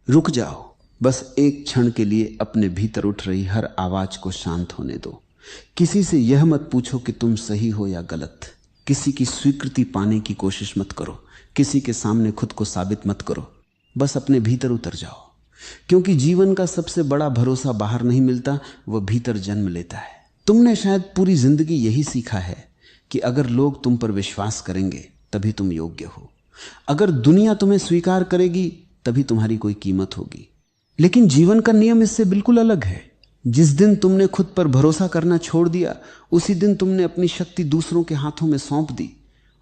रुक जाओ, बस एक क्षण के लिए अपने भीतर उठ रही हर आवाज को शांत होने दो। किसी से यह मत पूछो कि तुम सही हो या गलत। किसी की स्वीकृति पाने की कोशिश मत करो। किसी के सामने खुद को साबित मत करो। बस अपने भीतर उतर जाओ, क्योंकि जीवन का सबसे बड़ा भरोसा बाहर नहीं मिलता, वह भीतर जन्म लेता है। तुमने शायद पूरी जिंदगी यही सीखा है कि अगर लोग तुम पर विश्वास करेंगे तभी तुम योग्य हो, अगर दुनिया तुम्हें स्वीकार करेगी तभी तुम्हारी कोई कीमत होगी। लेकिन जीवन का नियम इससे बिल्कुल अलग है। जिस दिन तुमने खुद पर भरोसा करना छोड़ दिया, उसी दिन तुमने अपनी शक्ति दूसरों के हाथों में सौंप दी,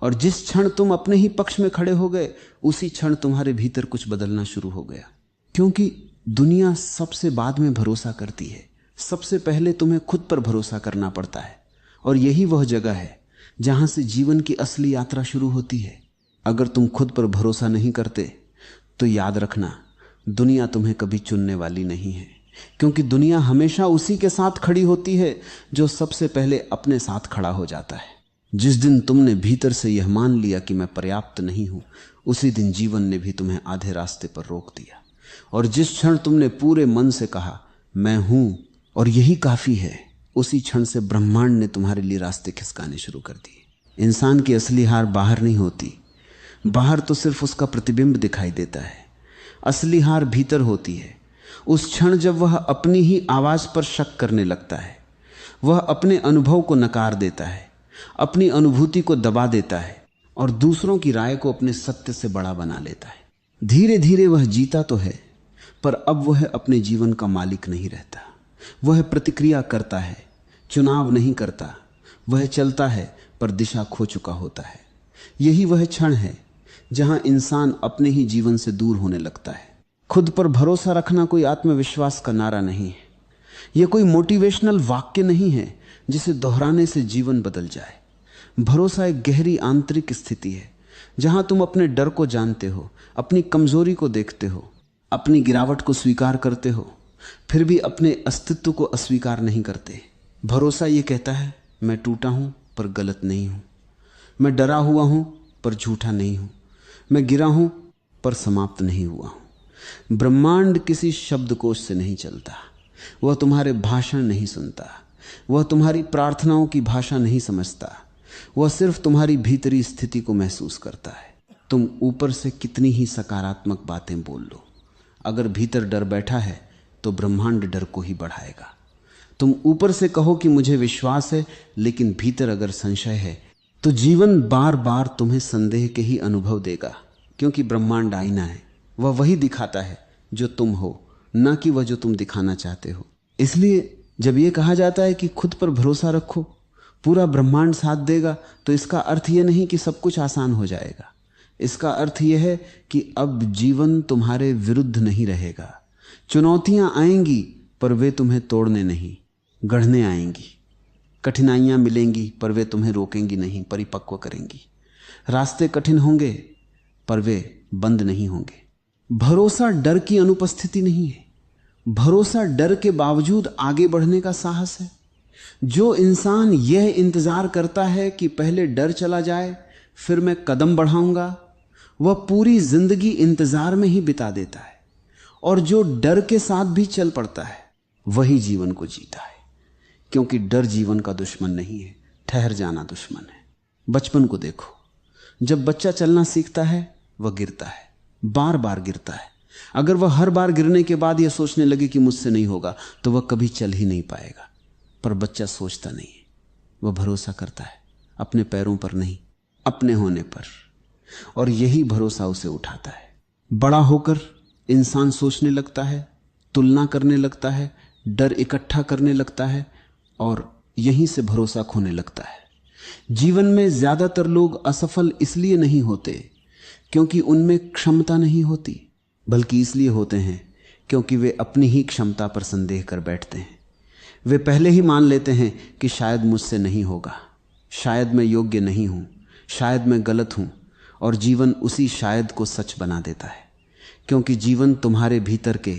और जिस क्षण तुम अपने ही पक्ष में खड़े हो गए, उसी क्षण तुम्हारे भीतर कुछ बदलना शुरू हो गया। क्योंकि दुनिया सबसे बाद में भरोसा करती है, सबसे पहले तुम्हें खुद पर भरोसा करना पड़ता है। और यही वह जगह है जहां से जीवन की असली यात्रा शुरू होती है। अगर तुम खुद पर भरोसा नहीं करते तो याद रखना, दुनिया तुम्हें कभी चुनने वाली नहीं है, क्योंकि दुनिया हमेशा उसी के साथ खड़ी होती है जो सबसे पहले अपने साथ खड़ा हो जाता है। जिस दिन तुमने भीतर से यह मान लिया कि मैं पर्याप्त नहीं हूं, उसी दिन जीवन ने भी तुम्हें आधे रास्ते पर रोक दिया। और जिस क्षण तुमने पूरे मन से कहा मैं हूं और यही काफी है, उसी क्षण से ब्रह्मांड ने तुम्हारे लिए रास्ते खिसकाने शुरू कर दिए। इंसान की असली हार बाहर नहीं होती, बाहर तो सिर्फ उसका प्रतिबिंब दिखाई देता है। असली हार भीतर होती है। उस क्षण जब वह अपनी ही आवाज पर शक करने लगता है, वह अपने अनुभव को नकार देता है, अपनी अनुभूति को दबा देता है और दूसरों की राय को अपने सत्य से बड़ा बना लेता है। धीरे धीरे वह जीता तो है, पर अब वह अपने जीवन का मालिक नहीं रहता। वह प्रतिक्रिया करता है, चुनाव नहीं करता। वह चलता है पर दिशा खो चुका होता है। यही वह क्षण है जहां इंसान अपने ही जीवन से दूर होने लगता है। खुद पर भरोसा रखना कोई आत्मविश्वास का नारा नहीं है। यह कोई मोटिवेशनल वाक्य नहीं है जिसे दोहराने से जीवन बदल जाए। भरोसा एक गहरी आंतरिक स्थिति है जहां तुम अपने डर को जानते हो, अपनी कमजोरी को देखते हो, अपनी गिरावट को स्वीकार करते हो, फिर भी अपने अस्तित्व को अस्वीकार नहीं करते। भरोसा ये कहता है मैं टूटा हूं पर गलत नहीं हूं, मैं डरा हुआ हूं पर झूठा नहीं हूं, मैं गिरा हूं पर समाप्त नहीं हुआ हूं। ब्रह्मांड किसी शब्दकोश से नहीं चलता, वह तुम्हारे भाषण नहीं सुनता, वह तुम्हारी प्रार्थनाओं की भाषा नहीं समझता, वह सिर्फ तुम्हारी भीतरी स्थिति को महसूस करता है। तुम ऊपर से कितनी ही सकारात्मक बातें बोल लो, अगर भीतर डर बैठा है तो ब्रह्मांड डर को ही बढ़ाएगा। तुम ऊपर से कहो कि मुझे विश्वास है, लेकिन भीतर अगर संशय है तो जीवन बार बार तुम्हें संदेह के ही अनुभव देगा, क्योंकि ब्रह्मांड आईना है। वह वही दिखाता है जो तुम हो, ना कि वह जो तुम दिखाना चाहते हो। इसलिए जब यह कहा जाता है कि खुद पर भरोसा रखो, पूरा ब्रह्मांड साथ देगा, तो इसका अर्थ यह नहीं कि सब कुछ आसान हो जाएगा। इसका अर्थ यह है कि अब जीवन तुम्हारे विरुद्ध नहीं रहेगा। चुनौतियां आएंगी पर वे तुम्हें तोड़ने नहीं, गढ़ने आएंगी। कठिनाइयां मिलेंगी पर वे तुम्हें रोकेंगी नहीं, परिपक्व करेंगी। रास्ते कठिन होंगे पर वे बंद नहीं होंगे। भरोसा डर की अनुपस्थिति नहीं है, भरोसा डर के बावजूद आगे बढ़ने का साहस है। जो इंसान यह इंतजार करता है कि पहले डर चला जाए फिर मैं कदम बढ़ाऊंगा, वह पूरी जिंदगी इंतजार में ही बिता देता है। और जो डर के साथ भी चल पड़ता है वही जीवन को जीता है, क्योंकि डर जीवन का दुश्मन नहीं है, ठहर जाना दुश्मन है। बचपन को देखो, जब बच्चा चलना सीखता है वह गिरता है, बार बार गिरता है। अगर वह हर बार गिरने के बाद यह सोचने लगे कि मुझसे नहीं होगा तो वह कभी चल ही नहीं पाएगा। पर बच्चा सोचता नहीं है, वह भरोसा करता है अपने पैरों पर नहीं, अपने होने पर, और यही भरोसा उसे उठाता है। बड़ा होकर इंसान सोचने लगता है, तुलना करने लगता है, डर इकट्ठा करने लगता है और यहीं से भरोसा खोने लगता है। जीवन में ज्यादातर लोग असफल इसलिए नहीं होते क्योंकि उनमें क्षमता नहीं होती, बल्कि इसलिए होते हैं क्योंकि वे अपनी ही क्षमता पर संदेह कर बैठते हैं। वे पहले ही मान लेते हैं कि शायद मुझसे नहीं होगा, शायद मैं योग्य नहीं हूं, शायद मैं गलत हूं, और जीवन उसी शायद को सच बना देता है, क्योंकि जीवन तुम्हारे भीतर के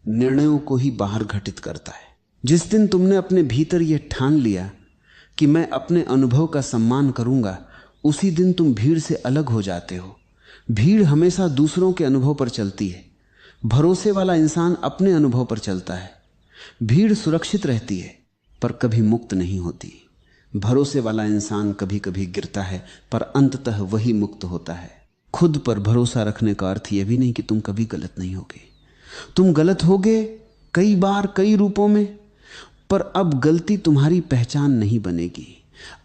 निर्णयों को ही बाहर घटित करता है। जिस दिन तुमने अपने भीतर यह ठान लिया कि मैं अपने अनुभव का सम्मान करूंगा, उसी दिन तुम भीड़ से अलग हो जाते हो। भीड़ हमेशा दूसरों के अनुभव पर चलती है, भरोसे वाला इंसान अपने अनुभव पर चलता है। भीड़ सुरक्षित रहती है पर कभी मुक्त नहीं होती। भरोसे वाला इंसान कभी कभी गिरता है पर अंततः वही मुक्त होता है। खुद पर भरोसा रखने का अर्थ यह भी नहीं कि तुम कभी गलत नहीं होगे। तुम गलत होगे कई बार, कई रूपों में, पर अब गलती तुम्हारी पहचान नहीं बनेगी।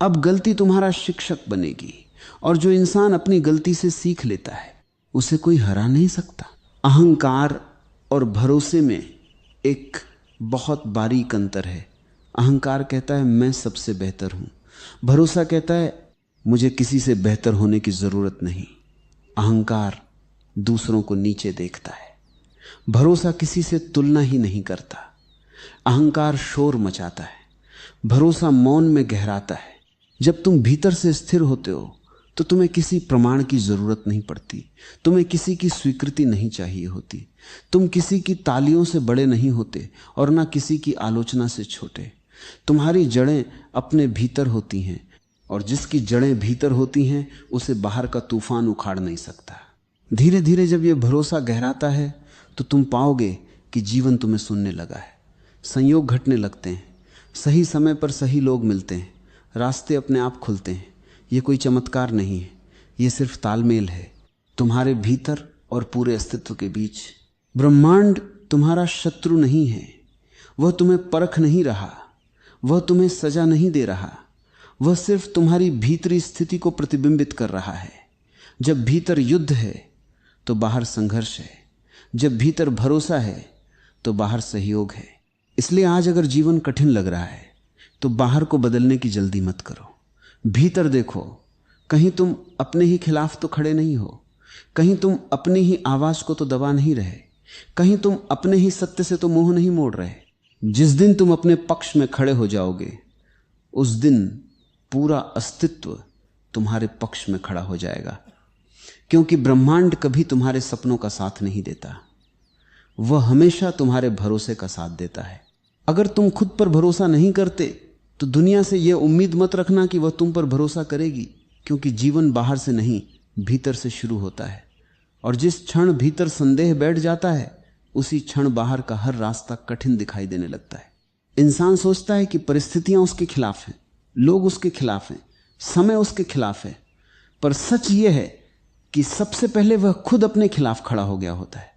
अब गलती तुम्हारा शिक्षक बनेगी। और जो इंसान अपनी गलती से सीख लेता है उसे कोई हरा नहीं सकता। अहंकार और भरोसे में एक बहुत बारीक अंतर है। अहंकार कहता है मैं सबसे बेहतर हूं, भरोसा कहता है मुझे किसी से बेहतर होने की जरूरत नहीं। अहंकार दूसरों को नीचे देखता है, भरोसा किसी से तुलना ही नहीं करता। अहंकार शोर मचाता है, भरोसा मौन में गहराता है। जब तुम भीतर से स्थिर होते हो तो तुम्हें किसी प्रमाण की जरूरत नहीं पड़ती, तुम्हें किसी की स्वीकृति नहीं चाहिए होती। तुम किसी की तालियों से बड़े नहीं होते और ना किसी की आलोचना से छोटे। तुम्हारी जड़ें अपने भीतर होती हैं और जिसकी जड़ें भीतर होती हैं उसे बाहर का तूफान उखाड़ नहीं सकता। धीरे धीरे जब यह भरोसा गहराता है तो तुम पाओगे कि जीवन तुम्हें सुनने लगा है। संयोग घटने लगते हैं, सही समय पर सही लोग मिलते हैं, रास्ते अपने आप खुलते हैं। ये कोई चमत्कार नहीं है, ये सिर्फ तालमेल है तुम्हारे भीतर और पूरे अस्तित्व के बीच। ब्रह्मांड तुम्हारा शत्रु नहीं है, वह तुम्हें परख नहीं रहा, वह तुम्हें सजा नहीं दे रहा, वह सिर्फ तुम्हारी भीतरी स्थिति को प्रतिबिंबित कर रहा है। जब भीतर युद्ध है तो बाहर संघर्ष है, जब भीतर भरोसा है तो बाहर सहयोग है। इसलिए आज अगर जीवन कठिन लग रहा है तो बाहर को बदलने की जल्दी मत करो, भीतर देखो। कहीं तुम अपने ही खिलाफ तो खड़े नहीं हो, कहीं तुम अपनी ही आवाज को तो दबा नहीं रहे, कहीं तुम अपने ही सत्य से तो मुंह नहीं मोड़ रहे। जिस दिन तुम अपने पक्ष में खड़े हो जाओगे उस दिन पूरा अस्तित्व तुम्हारे पक्ष में खड़ा हो जाएगा। क्योंकि ब्रह्मांड कभी तुम्हारे सपनों का साथ नहीं देता, वह हमेशा तुम्हारे भरोसे का साथ देता है। अगर तुम खुद पर भरोसा नहीं करते तो दुनिया से यह उम्मीद मत रखना कि वह तुम पर भरोसा करेगी, क्योंकि जीवन बाहर से नहीं भीतर से शुरू होता है। और जिस क्षण भीतर संदेह बैठ जाता है उसी क्षण बाहर का हर रास्ता कठिन दिखाई देने लगता है। इंसान सोचता है कि परिस्थितियां उसके खिलाफ हैं, लोग उसके खिलाफ हैं, समय उसके खिलाफ है, पर सच यह है कि सबसे पहले वह खुद अपने खिलाफ खड़ा हो गया होता है।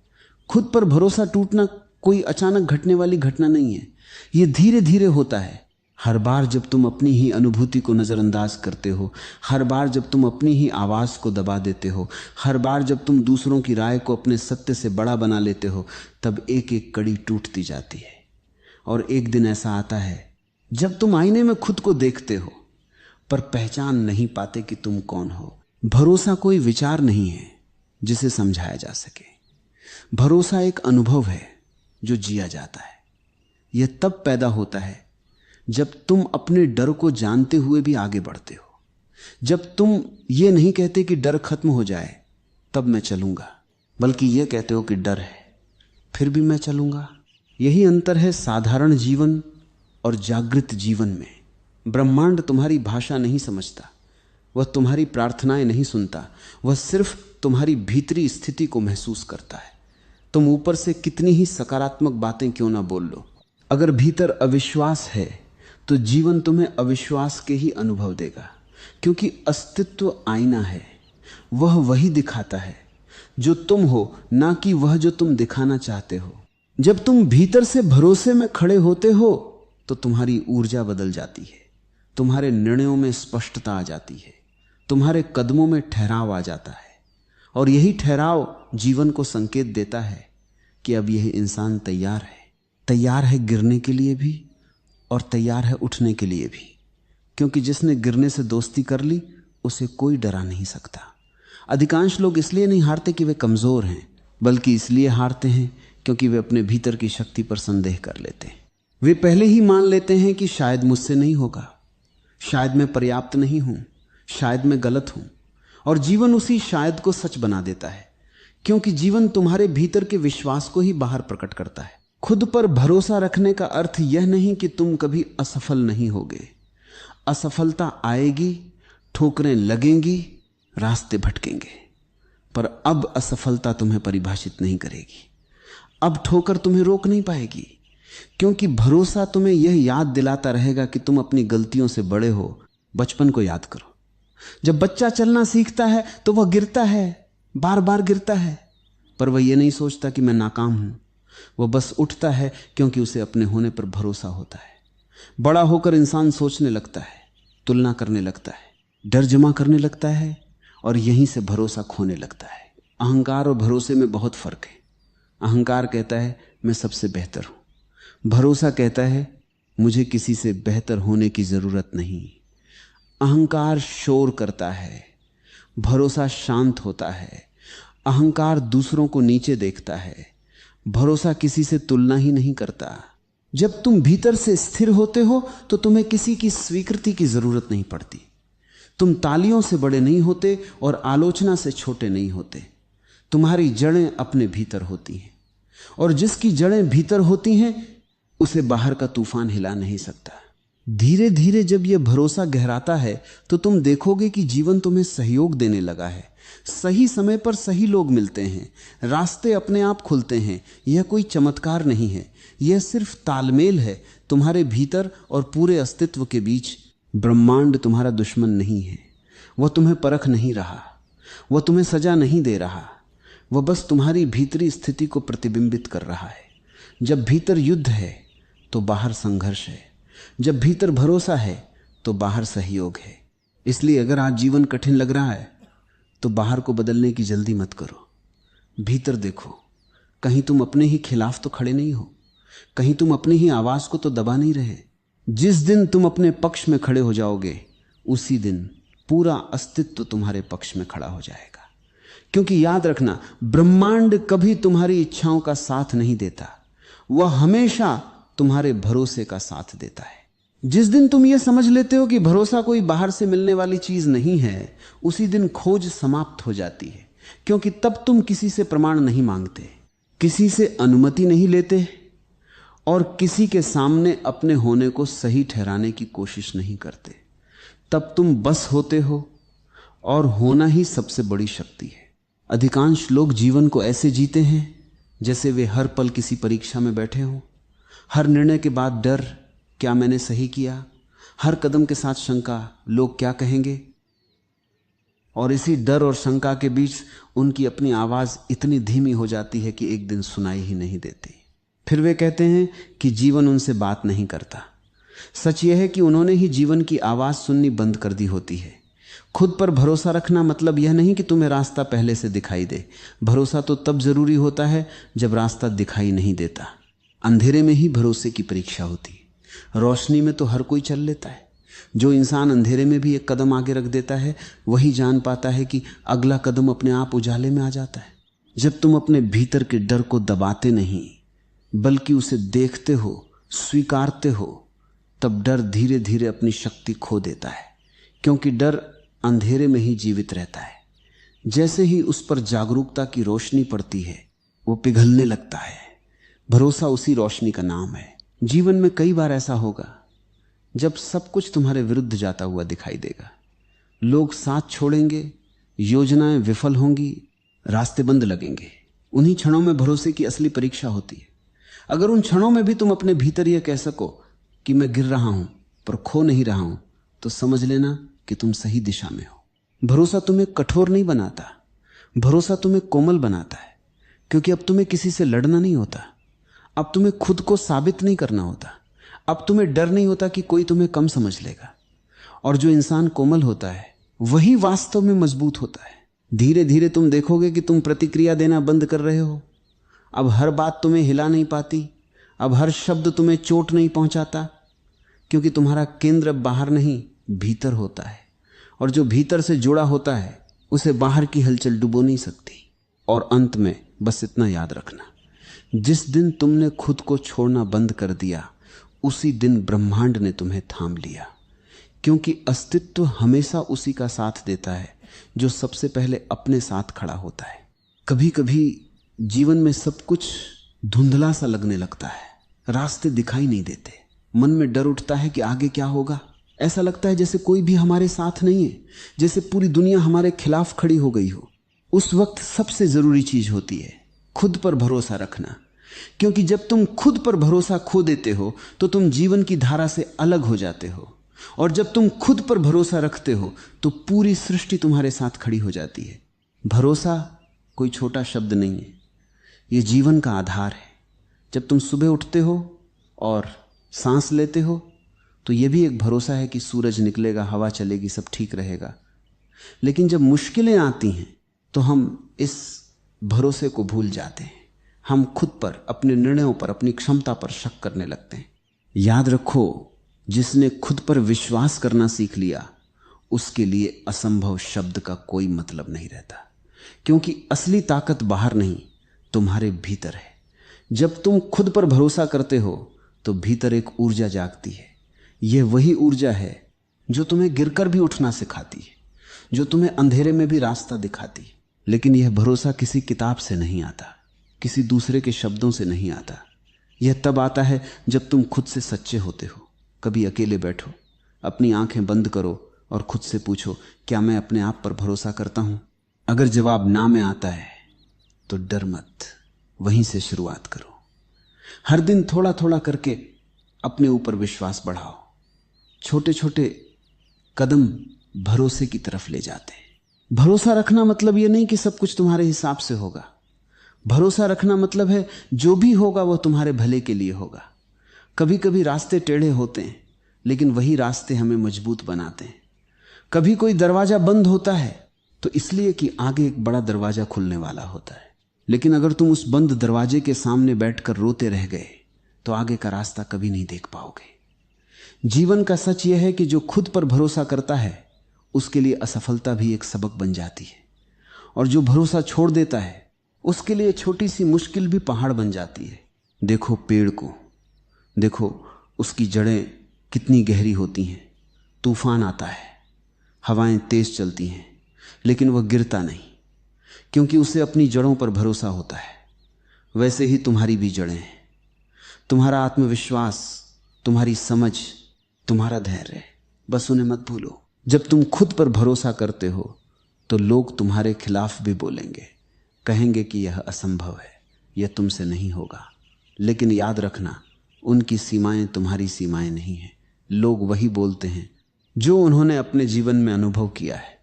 खुद पर भरोसा टूटना कोई अचानक घटने वाली घटना नहीं है, यह धीरे धीरे होता है। हर बार जब तुम अपनी ही अनुभूति को नजरअंदाज करते हो, हर बार जब तुम अपनी ही आवाज को दबा देते हो, हर बार जब तुम दूसरों की राय को अपने सत्य से बड़ा बना लेते हो, तब एक एक कड़ी टूटती जाती है। और एक दिन ऐसा आता है जब तुम आईने में खुद को देखते हो पर पहचान नहीं पाते कि तुम कौन हो। भरोसा कोई विचार नहीं है जिसे समझाया जा सके, भरोसा एक अनुभव है जो जिया जाता है। यह तब पैदा होता है जब तुम अपने डर को जानते हुए भी आगे बढ़ते हो, जब तुम ये नहीं कहते कि डर खत्म हो जाए तब मैं चलूंगा, बल्कि यह कहते हो कि डर है फिर भी मैं चलूंगा। यही अंतर है साधारण जीवन और जागृत जीवन में। ब्रह्मांड तुम्हारी भाषा नहीं समझता, वह तुम्हारी प्रार्थनाएं नहीं सुनता, वह सिर्फ तुम्हारी भीतरी स्थिति को महसूस करता है। तुम ऊपर से कितनी ही सकारात्मक बातें क्यों ना बोल लो, अगर भीतर अविश्वास है तो जीवन तुम्हें अविश्वास के ही अनुभव देगा। क्योंकि अस्तित्व आईना है, वह वही दिखाता है जो तुम हो, ना कि वह जो तुम दिखाना चाहते हो। जब तुम भीतर से भरोसे में खड़े होते हो तो तुम्हारी ऊर्जा बदल जाती है, तुम्हारे निर्णयों में स्पष्टता आ जाती है, तुम्हारे कदमों में ठहराव आ जाता है। और यही ठहराव जीवन को संकेत देता है कि अब यह इंसान तैयार है गिरने के लिए भी और तैयार है उठने के लिए भी। क्योंकि जिसने गिरने से दोस्ती कर ली उसे कोई डरा नहीं सकता। अधिकांश लोग इसलिए नहीं हारते कि वे कमजोर हैं, बल्कि इसलिए हारते हैं क्योंकि वे अपने भीतर की शक्ति पर संदेह कर लेते हैं। वे पहले ही मान लेते हैं कि शायद मुझसे नहीं होगा, शायद मैं पर्याप्त नहीं हूं, शायद मैं गलत हूं। और जीवन उसी शायद को सच बना देता है, क्योंकि जीवन तुम्हारे भीतर के विश्वास को ही बाहर प्रकट करता है। खुद पर भरोसा रखने का अर्थ यह नहीं कि तुम कभी असफल नहीं होगे। असफलता आएगी, ठोकरें लगेंगी, रास्ते भटकेंगे, पर अब असफलता तुम्हें परिभाषित नहीं करेगी। अब ठोकर तुम्हें रोक नहीं पाएगी, क्योंकि भरोसा तुम्हें यह याद दिलाता रहेगा कि तुम अपनी गलतियों से बड़े हो। बचपन को याद करो। जब बच्चा चलना सीखता है तो वह गिरता है, बार बार गिरता है, पर वह यह नहीं सोचता कि मैं नाकाम हूं। वह बस उठता है क्योंकि उसे अपने होने पर भरोसा होता है। बड़ा होकर इंसान सोचने लगता है, तुलना करने लगता है, डर जमा करने लगता है और यहीं से भरोसा खोने लगता है। अहंकार और भरोसे में बहुत फर्क है। अहंकार कहता है मैं सबसे बेहतर हूं, भरोसा कहता है मुझे किसी से बेहतर होने की जरूरत नहीं। अहंकार शोर करता है, भरोसा शांत होता है। अहंकार दूसरों को नीचे देखता है, भरोसा किसी से तुलना ही नहीं करता। जब तुम भीतर से स्थिर होते हो तो तुम्हें किसी की स्वीकृति की जरूरत नहीं पड़ती। तुम तालियों से बड़े नहीं होते और आलोचना से छोटे नहीं होते। तुम्हारी जड़ें अपने भीतर होती हैं, और जिसकी जड़ें भीतर होती हैं उसे बाहर का तूफान हिला नहीं सकता। धीरे धीरे जब यह भरोसा गहराता है तो तुम देखोगे कि जीवन तुम्हें सहयोग देने लगा है। सही समय पर सही लोग मिलते हैं, रास्ते अपने आप खुलते हैं। यह कोई चमत्कार नहीं है, यह सिर्फ तालमेल है तुम्हारे भीतर और पूरे अस्तित्व के बीच। ब्रह्मांड तुम्हारा दुश्मन नहीं है, वह तुम्हें परख नहीं रहा, वह तुम्हें सजा नहीं दे रहा, वह बस तुम्हारी भीतरी स्थिति को प्रतिबिंबित कर रहा है। जब भीतर युद्ध है तो बाहर संघर्ष है, जब भीतर भरोसा है तो बाहर सहयोग है। इसलिए अगर आज जीवन कठिन लग रहा है तो बाहर को बदलने की जल्दी मत करो, भीतर देखो। कहीं तुम अपने ही खिलाफ तो खड़े नहीं हो, कहीं तुम अपनी ही आवाज को तो दबा नहीं रहे। जिस दिन तुम अपने पक्ष में खड़े हो जाओगे उसी दिन पूरा अस्तित्व तुम्हारे पक्ष में खड़ा हो जाएगा। क्योंकि याद रखना, ब्रह्मांड कभी तुम्हारी इच्छाओं का साथ नहीं देता, वह हमेशा तुम्हारे भरोसे का साथ देता है। जिस दिन तुम यह समझ लेते हो कि भरोसा कोई बाहर से मिलने वाली चीज नहीं है, उसी दिन खोज समाप्त हो जाती है। क्योंकि तब तुम किसी से प्रमाण नहीं मांगते, किसी से अनुमति नहीं लेते और किसी के सामने अपने होने को सही ठहराने की कोशिश नहीं करते। तब तुम बस होते हो, और होना ही सबसे बड़ी शक्ति है। अधिकांश लोग जीवन को ऐसे जीते हैं जैसे वे हर पल किसी परीक्षा में बैठे हों। हर निर्णय के बाद डर, क्या मैंने सही किया? हर कदम के साथ शंका, लोग क्या कहेंगे? और इसी डर और शंका के बीच उनकी अपनी आवाज इतनी धीमी हो जाती है कि एक दिन सुनाई ही नहीं देती। फिर वे कहते हैं कि जीवन उनसे बात नहीं करता। सच यह है कि उन्होंने ही जीवन की आवाज सुननी बंद कर दी होती है। खुद पर भरोसा रखना मतलब यह नहीं कि तुम्हें रास्ता पहले से दिखाई दे। भरोसा तो तब जरूरी होता है जब रास्ता दिखाई नहीं देता। अंधेरे में ही भरोसे की परीक्षा होती है, रोशनी में तो हर कोई चल लेता है। जो इंसान अंधेरे में भी एक कदम आगे रख देता है वही जान पाता है कि अगला कदम अपने आप उजाले में आ जाता है। जब तुम अपने भीतर के डर को दबाते नहीं बल्कि उसे देखते हो, स्वीकारते हो, तब डर धीरे धीरे अपनी शक्ति खो देता है। क्योंकि डर अंधेरे में ही जीवित रहता है। जैसे ही उस पर जागरूकता की रोशनी पड़ती है वो पिघलने लगता है। भरोसा उसी रोशनी का नाम है। जीवन में कई बार ऐसा होगा जब सब कुछ तुम्हारे विरुद्ध जाता हुआ दिखाई देगा। लोग साथ छोड़ेंगे, योजनाएं विफल होंगी, रास्ते बंद लगेंगे। उन्हीं क्षणों में भरोसे की असली परीक्षा होती है। अगर उन क्षणों में भी तुम अपने भीतर यह कह सको कि मैं गिर रहा हूं पर खो नहीं रहा हूं, तो समझ लेना कि तुम सही दिशा में हो। भरोसा तुम्हें कठोर नहीं बनाता, भरोसा तुम्हें कोमल बनाता है। क्योंकि अब तुम्हें किसी से लड़ना नहीं होता, अब तुम्हें खुद को साबित नहीं करना होता, अब तुम्हें डर नहीं होता कि कोई तुम्हें कम समझ लेगा। और जो इंसान कोमल होता है वही वास्तव में मजबूत होता है। धीरे धीरे तुम देखोगे कि तुम प्रतिक्रिया देना बंद कर रहे हो। अब हर बात तुम्हें हिला नहीं पाती, अब हर शब्द तुम्हें चोट नहीं पहुंचाता, क्योंकि तुम्हारा केंद्र बाहर नहीं भीतर होता है। और जो भीतर से जुड़ा होता है उसे बाहर की हलचल डुबो नहीं सकती। और अंत में बस इतना याद रखना, जिस दिन तुमने खुद को छोड़ना बंद कर दिया उसी दिन ब्रह्मांड ने तुम्हें थाम लिया। क्योंकि अस्तित्व हमेशा उसी का साथ देता है जो सबसे पहले अपने साथ खड़ा होता है। कभी कभी जीवन में सब कुछ धुंधला सा लगने लगता है, रास्ते दिखाई नहीं देते, मन में डर उठता है कि आगे क्या होगा। ऐसा लगता है जैसे कोई भी हमारे साथ नहीं है, जैसे पूरी दुनिया हमारे खिलाफ खड़ी हो गई हो। उस वक्त सबसे जरूरी चीज होती है खुद पर भरोसा रखना। क्योंकि जब तुम खुद पर भरोसा खो देते हो तो तुम जीवन की धारा से अलग हो जाते हो, और जब तुम खुद पर भरोसा रखते हो तो पूरी सृष्टि तुम्हारे साथ खड़ी हो जाती है। भरोसा कोई छोटा शब्द नहीं है, ये जीवन का आधार है। जब तुम सुबह उठते हो और सांस लेते हो तो यह भी एक भरोसा है कि सूरज निकलेगा, हवा चलेगी, सब ठीक रहेगा। लेकिन जब मुश्किलें आती हैं तो हम इस भरोसे को भूल जाते हैं। हम खुद पर, अपने निर्णयों पर, अपनी क्षमता पर शक करने लगते हैं। याद रखो, जिसने खुद पर विश्वास करना सीख लिया उसके लिए असंभव शब्द का कोई मतलब नहीं रहता, क्योंकि असली ताकत बाहर नहीं, तुम्हारे भीतर है। जब तुम खुद पर भरोसा करते हो तो भीतर एक ऊर्जा जागती है। यह वही ऊर्जा है जो तुम्हें गिरकर भी उठना सिखाती है, जो तुम्हें अंधेरे में भी रास्ता दिखाती है। लेकिन यह भरोसा किसी किताब से नहीं आता, किसी दूसरे के शब्दों से नहीं आता। यह तब आता है जब तुम खुद से सच्चे होते हो। कभी अकेले बैठो, अपनी आंखें बंद करो और खुद से पूछो, क्या मैं अपने आप पर भरोसा करता हूं? अगर जवाब ना में आता है तो डर मत, वहीं से शुरुआत करो। हर दिन थोड़ा थोड़ा करके अपने ऊपर विश्वास बढ़ाओ। छोटे छोटे कदम भरोसे की तरफ ले जाते हैं। भरोसा रखना मतलब यह नहीं कि सब कुछ तुम्हारे हिसाब से होगा। भरोसा रखना मतलब है जो भी होगा वो तुम्हारे भले के लिए होगा। कभी कभी रास्ते टेढ़े होते हैं, लेकिन वही रास्ते हमें मजबूत बनाते हैं। कभी कोई दरवाजा बंद होता है तो इसलिए कि आगे एक बड़ा दरवाजा खुलने वाला होता है। लेकिन अगर तुम उस बंद दरवाजे के सामने बैठकर रोते रह गए तो आगे का रास्ता कभी नहीं देख पाओगे। जीवन का सच यह है कि जो खुद पर भरोसा करता है उसके लिए असफलता भी एक सबक बन जाती है, और जो भरोसा छोड़ देता है उसके लिए छोटी सी मुश्किल भी पहाड़ बन जाती है। देखो पेड़ को, देखो उसकी जड़ें कितनी गहरी होती हैं। तूफान आता है, हवाएं तेज चलती हैं, लेकिन वह गिरता नहीं, क्योंकि उसे अपनी जड़ों पर भरोसा होता है। वैसे ही तुम्हारी भी जड़ें हैं। तुम्हारा आत्मविश्वास, तुम्हारी समझ, तुम्हारा धैर्य, बस उन्हें मत भूलो। जब तुम खुद पर भरोसा करते हो तो लोग तुम्हारे खिलाफ भी बोलेंगे, कहेंगे कि यह असंभव है, यह तुमसे नहीं होगा। लेकिन याद रखना, उनकी सीमाएं तुम्हारी सीमाएं नहीं हैं। लोग वही बोलते हैं जो उन्होंने अपने जीवन में अनुभव किया है।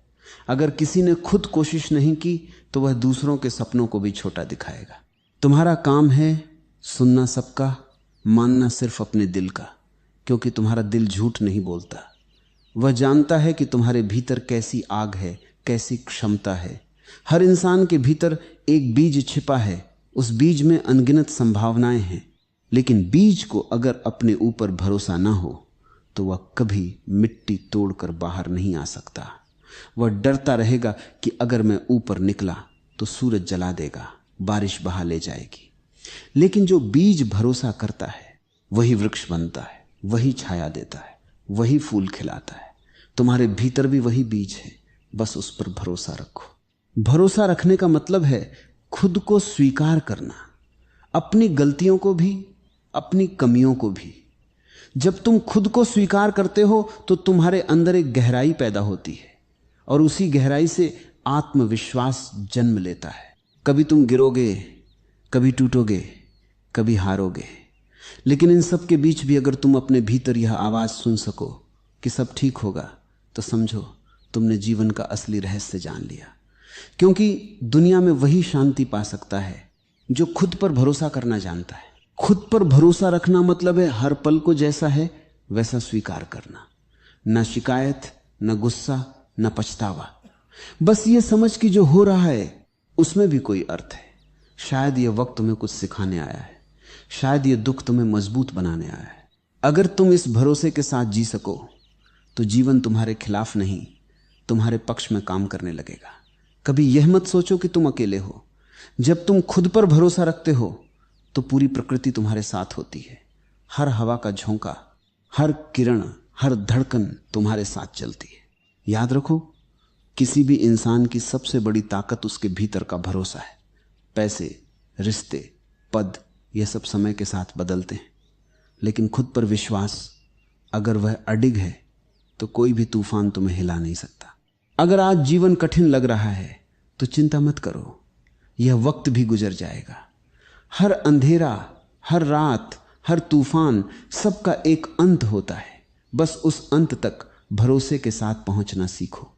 अगर किसी ने खुद कोशिश नहीं की तो वह दूसरों के सपनों को भी छोटा दिखाएगा। तुम्हारा काम है सुनना सबका, मानना सिर्फ अपने दिल का, क्योंकि तुम्हारा दिल झूठ नहीं बोलता। वह जानता है कि तुम्हारे भीतर कैसी आग है, कैसी क्षमता है। हर इंसान के भीतर एक बीज छिपा है, उस बीज में अनगिनत संभावनाएं हैं। लेकिन बीज को अगर अपने ऊपर भरोसा ना हो तो वह कभी मिट्टी तोड़कर बाहर नहीं आ सकता। वह डरता रहेगा कि अगर मैं ऊपर निकला तो सूरज जला देगा, बारिश बहा ले जाएगी। लेकिन जो बीज भरोसा करता है वही वृक्ष बनता है, वही छाया देता है, वही फूल खिलाता है। तुम्हारे भीतर भी वही बीज है, बस उस पर भरोसा रखो। भरोसा रखने का मतलब है खुद को स्वीकार करना, अपनी गलतियों को भी, अपनी कमियों को भी। जब तुम खुद को स्वीकार करते हो तो तुम्हारे अंदर एक गहराई पैदा होती है, और उसी गहराई से आत्मविश्वास जन्म लेता है। कभी तुम गिरोगे, कभी टूटोगे, कभी हारोगे, लेकिन इन सब के बीच भी अगर तुम अपने भीतर यह आवाज सुन सको कि सब ठीक होगा, तो समझो तुमने जीवन का असली रहस्य जान लिया। क्योंकि दुनिया में वही शांति पा सकता है जो खुद पर भरोसा करना जानता है। खुद पर भरोसा रखना मतलब है हर पल को जैसा है वैसा स्वीकार करना, न शिकायत, न गुस्सा, न पछतावा। बस ये समझ कि जो हो रहा है उसमें भी कोई अर्थ है। शायद यह वक्त तुम्हें कुछ सिखाने आया है, शायद यह दुख तुम्हें मजबूत बनाने आया है। अगर तुम इस भरोसे के साथ जी सको तो जीवन तुम्हारे खिलाफ नहीं, तुम्हारे पक्ष में काम करने लगेगा। कभी यह मत सोचो कि तुम अकेले हो। जब तुम खुद पर भरोसा रखते हो तो पूरी प्रकृति तुम्हारे साथ होती है। हर हवा का झोंका, हर किरण, हर धड़कन तुम्हारे साथ चलती है। याद रखो, किसी भी इंसान की सबसे बड़ी ताकत उसके भीतर का भरोसा है। पैसे, रिश्ते, पद, यह सब समय के साथ बदलते हैं, लेकिन खुद पर विश्वास अगर वह अडिग है तो कोई भी तूफान तुम्हें हिला नहीं सकता। अगर आज जीवन कठिन लग रहा है तो चिंता मत करो, यह वक्त भी गुजर जाएगा। हर अंधेरा, हर रात, हर तूफान, सबका एक अंत होता है। बस उस अंत तक भरोसे के साथ पहुंचना सीखो।